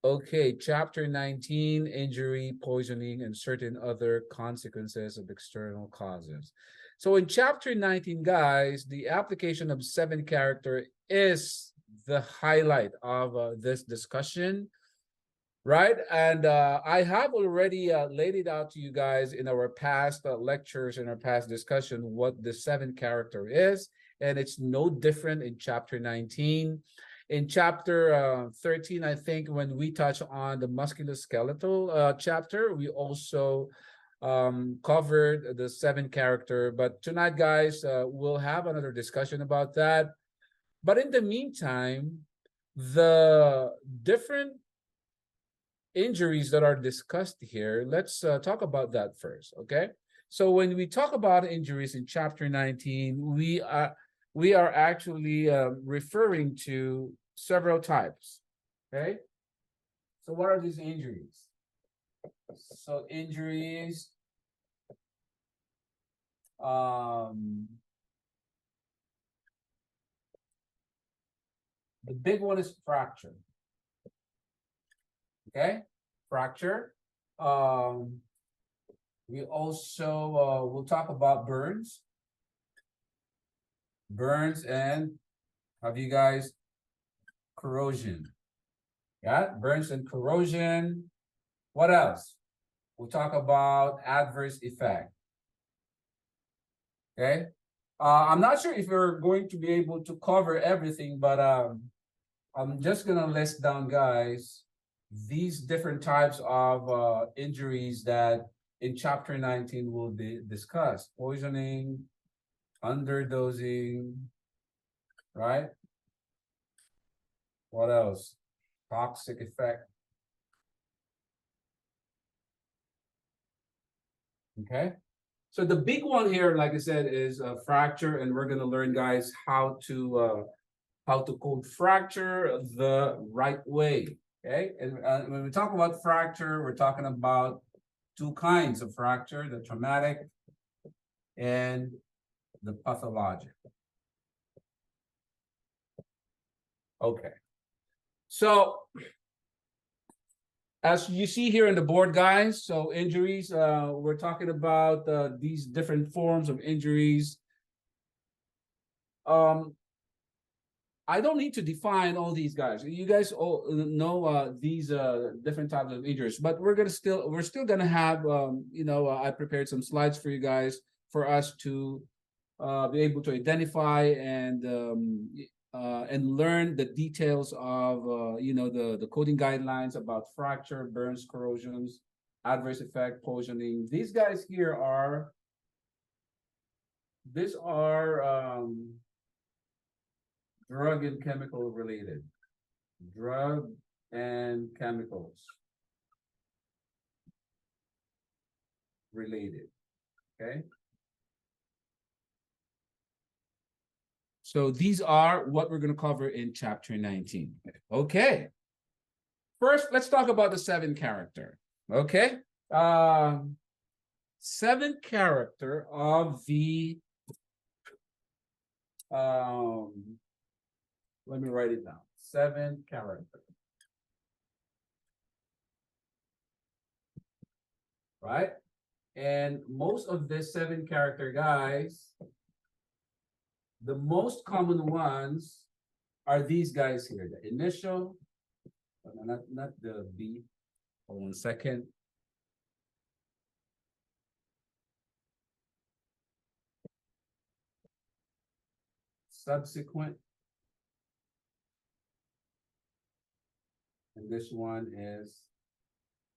Okay, chapter 19, injury, poisoning, and certain other consequences of external causes. So in chapter 19, guys, the application of 7-character is the highlight of this discussion, right? And I have already laid it out to you guys in our past lectures, in our past discussion, what the 7-character is. And it's no different in chapter 19. In chapter 13, I think when we touch on the musculoskeletal chapter, we also covered the 7-character. But tonight, guys, we'll have another discussion about that. But in the meantime, the different injuries that are discussed here, let's talk about that first, okay? So when we talk about injuries in chapter 19, we are actually referring to several types, okay? So what are these injuries? So injuries, the big one is fracture, okay? Fracture. We also will talk about burns. Burns and have you guys corrosion? Yeah, burns and corrosion. What else? We'll talk about adverse effect. Okay. I'm not sure if we're going to be able to cover everything, but I'm just gonna list down, guys, these different types of injuries that in chapter 19 will be discussed. Poisoning, underdosing, right? What else? Toxic effect. Okay. So the big one here, like I said, is a fracture, and we're gonna learn, guys, how to code fracture the right way. Okay. And when we talk about fracture, we're talking about two kinds of fracture: the traumatic and the pathologic. Okay. So as you see here on the board, guys, so injuries, we're talking about these different forms of injuries. I don't need to define all these guys. You guys all know these different types of injuries, but we're still gonna have I prepared some slides for you guys for us to be able to identify and learn the details of the coding guidelines about fracture, burns, corrosions, adverse effect, poisoning. These guys here are drug and chemical related. Drug and chemicals related. Okay. So these are what we're going to cover in chapter 19. Okay. First, let's talk about the 7-character. Okay. 7-character of the let me write it down. 7-character. Right? And most of this 7-character, guys, the most common ones are these guys here. The initial, not the B. Hold on a second. Subsequent. And this one is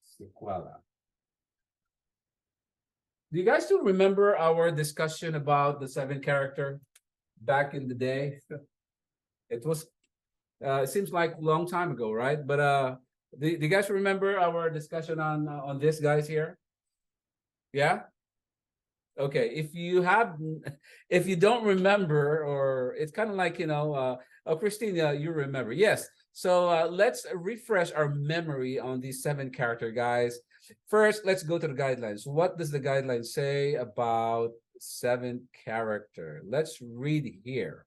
sequela. Do you guys still remember our discussion about the 7-character back in the day? It was, it seems like a long time ago, right? But do you guys remember our discussion on this, guys, here? Yeah? Okay, if you don't remember, or it's kind of like, oh, Christina, you remember. Yes. So let's refresh our memory on these 7-character, guys. First, let's go to the guidelines. What does the guideline say about 7-character? Let's read here.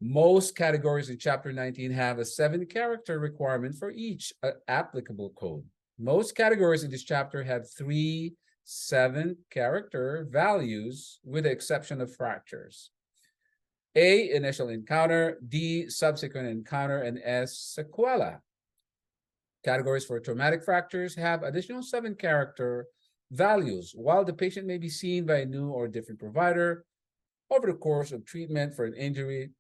Most categories in Chapter 19 have a 7-character requirement for each applicable code. Most categories in this chapter have 3 7-character values, with the exception of fractures. A, initial encounter; D, subsequent encounter; and S, sequela. Categories for traumatic fractures have additional 7-character values. While the patient may be seen by a new or different provider over the course of treatment for an injury,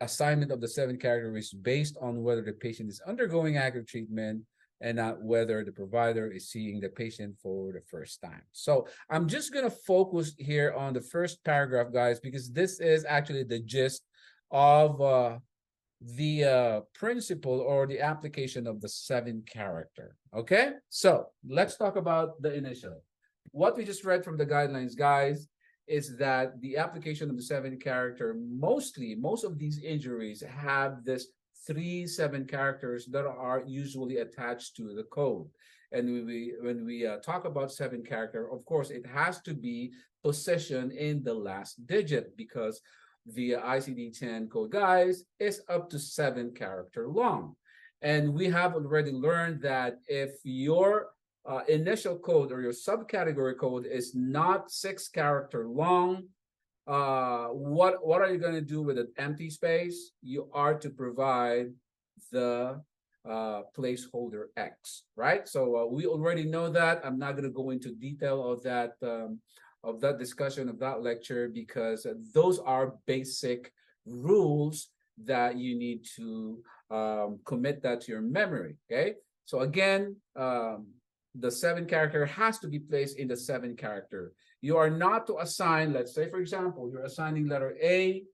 assignment of the 7-character is based on whether the patient is undergoing active treatment and not whether the provider is seeing the patient for the first time. So I'm just going to focus here on the first paragraph, guys, because this is actually the gist of the principle or the application of the 7-character. Okay, so let's talk about the initial. What we just read from the guidelines, guys, is that the application of the 7-character, most of these injuries have this 3 7-characters that are usually attached to the code. And when we talk about 7-character, of course, it has to be positioned in the last digit, because the ICD-10 code, guys, is up to 7-character long. And we have already learned that if your initial code or your subcategory code is not 6-character long, what are you going to do with an empty space? You are to provide the placeholder X, right? So we already know that. I'm not going to go into detail of that discussion of that lecture, because those are basic rules that you need to commit that to your memory. Okay, so again, the 7-character has to be placed in the 7-character. You are not to assign, let's say, for example, you're assigning letter A,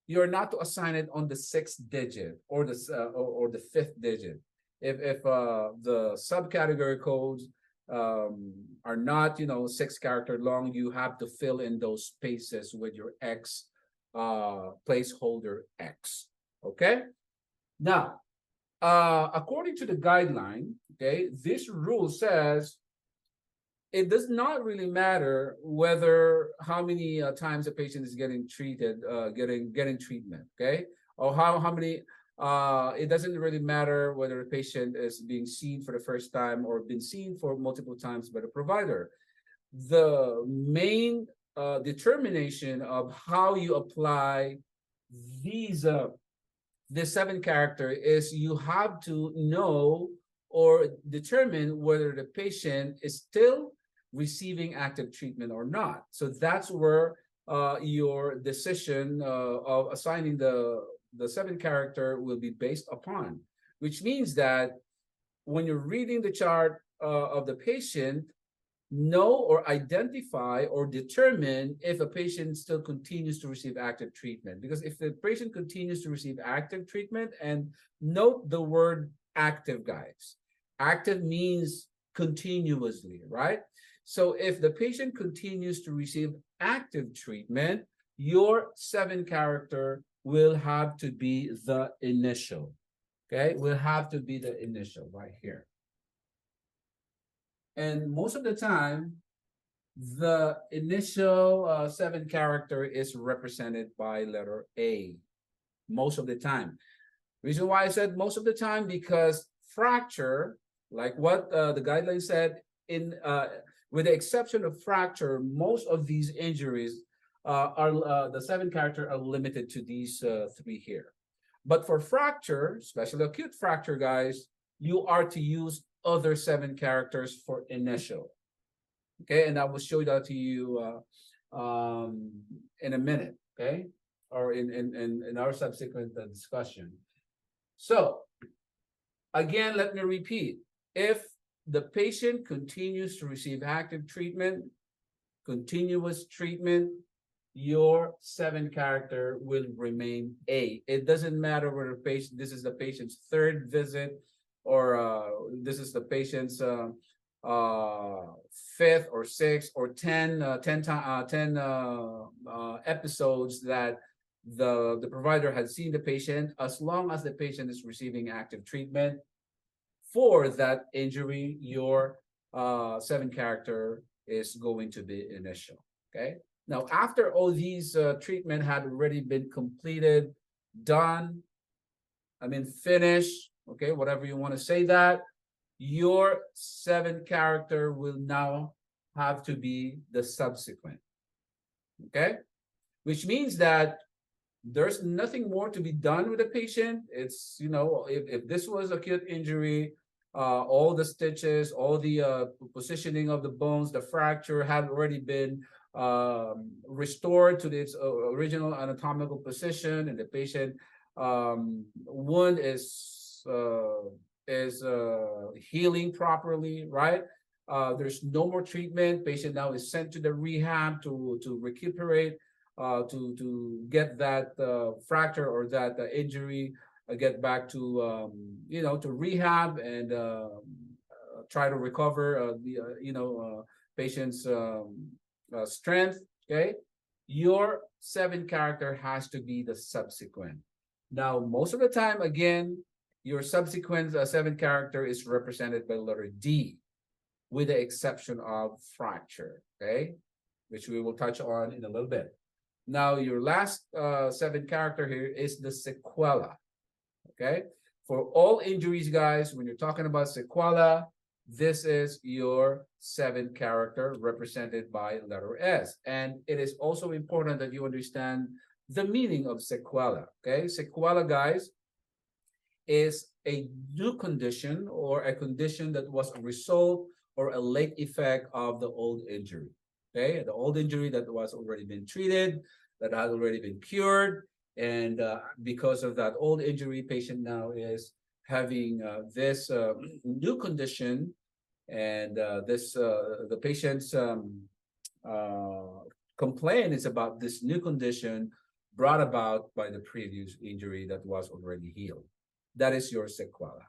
you're not to assign it on the 6th digit or the 5th digit. If the subcategory codes are not 6-character long, you have to fill in those spaces with your X, placeholder X. Okay, now according to the guideline, okay, this rule says it does not really matter whether how many times a patient is getting treated, getting treatment, okay, or how many. It doesn't really matter whether a patient is being seen for the first time or been seen for multiple times by the provider. The main determination of how you apply these the 7-character is you have to know or determine whether the patient is still receiving active treatment or not. So that's where your decision of assigning the 7-character will be based upon, which means that when you're reading the chart of the patient, know or identify or determine if a patient still continues to receive active treatment. Because if the patient continues to receive active treatment, and note the word active, guys, active means continuously, right? So if the patient continues to receive active treatment, your 7-character will have to be the initial. Okay, will have to be the initial right here. And most of the time, the initial 7-character is represented by letter A. Most of the time. Reason why I said most of the time, because fracture, like what the guideline said, with the exception of fracture, most of these injuries are the 7-character are limited to these 3 here. But for fracture, especially acute fracture, guys, you are to use other 7-characters for initial. Okay, and I will show that to you in a minute, okay, or in our subsequent discussion. So again, let me repeat: if the patient continues to receive active treatment, continuous treatment, your 7-character will remain A. It doesn't matter whether this is the patient's 3rd visit, or this is the patient's 5th or 6th or 10 episodes that the provider has seen the patient. As long as the patient is receiving active treatment for that injury, your 7-character is going to be initial. Okay. Now, after all these treatment had already been completed, done, finished, okay, whatever you want to say that, your 7 character will now have to be the subsequent, okay? Which means that there's nothing more to be done with the patient. It's, if this was acute injury, all the stitches, all the positioning of the bones, the fracture have already been restored to its original anatomical position, and the patient wound is healing properly, right? There's no more treatment. Patient now is sent to the rehab to recuperate, to get that fracture or that injury, get back to to rehab and try to recover the patient's strength. Okay, your 7 character has to be the subsequent. Now, most of the time, again, your subsequent 7 character is represented by letter D, with the exception of fracture. Okay, which we will touch on in a little bit. Now, your last 7 character here is the sequela. Okay, for all injuries, guys, when you're talking about sequela, this is your 7 character represented by letter S. And it is also important that you understand the meaning of sequela. Okay, sequela, guys, is a new condition or a condition that was a result or a late effect of the old injury. Okay, the old injury that was already been treated, that had already been cured, and because of that old injury, patient now is having this new condition, and the patient's complaint is about this new condition brought about by the previous injury that was already healed. That is your sequela.